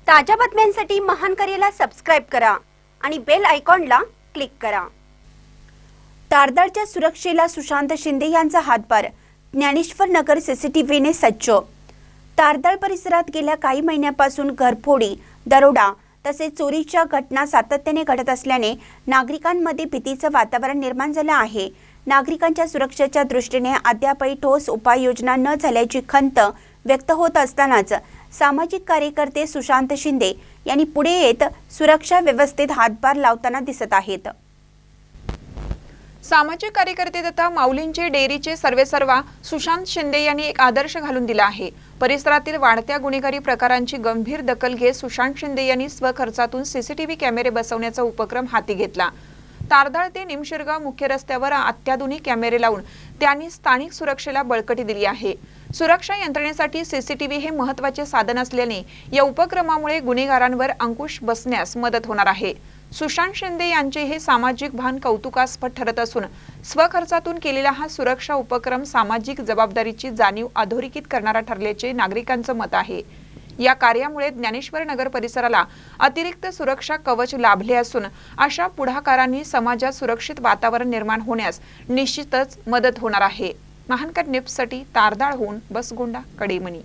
ताज्या बातम्यांसाठी महान करेला सबस्क्राइब करा आणि बेल आयकॉनला क्लिक करा। तारदाळच्या सुरक्षेला सुशांत शिंदे यांचा हातभार, ज्ञानेश्वर नगर सीसीटीव्हीने सज्ज। तारदाळ परिसरात गेल्या काही महिन्यांपासून घरफोडी, दरोडा तसेच चोरीच्या घटना सातत्याने घडत असल्याने नागरिकांमध्ये भीतीचे वातावरण निर्माण झाले आहे। नागरिकांच्या सुरक्षेच्या दृष्टीने अद्यापही ठोस उपाययोजना न झाल्याची खंत व्यक्त होत असतानाच सामाजिक कार्यकर्ते सुशांत शिंदे यांनी पुढे येत सुरक्षा व्यवस्थेत हातभार लावताना दिसत आहेत। सामाजिक कार्यकर्ते तथा माऊलींचे डेअरीचे सर्वेसर्वा सुशांत शिंदे यांनी एक आदर्श घालून दिला आहे। परिसरातील वाढत्या गुन्हेगारी प्रकारांची गंभीर दखल घेत सुशांत शिंदे यांनी स्वखर्चातून सीसीटीव्ही कॅमेरे बसवण्याचा उपक्रम हाती घेतला। तारदाळ ते निमशिरगाव मुख्य रस्त्यावर अत्याधुनिक कॅमेरे लावून त्यांनी स्थानिक सुरक्षेला बळकटी दिली आहे। सुरक्षा यंत्रणेसाठी सीसीटीव्ही हे महत्त्वाचे साधन असल्याने या उपक्रमामुळे गुन्हेगारांवर अंकुश बसण्यास मदत होणार आहे। सुशांत शिंदे यांचे हे सामाजिक भान कौतुकास्पद ठरत असून स्वखर्चातून केलेला हा सुरक्षा उपक्रम सामाजिक जबाबदारीची जाणीव अधोरेखित करणारा ठरल्याचे नागरिकांचे मत आहे। या कार्यामुळे ज्ञानेश्वर नगर परिसराला अतिरिक्त सुरक्षा कवच लाभले असून अशा पुढाकारांनी समाजात सुरक्षित वातावरण निर्माण होण्यास निश्चितच मदत होणार आहे। महानकर न्यूजसाठी तारदाळहून बसगुंडा कडेमणी।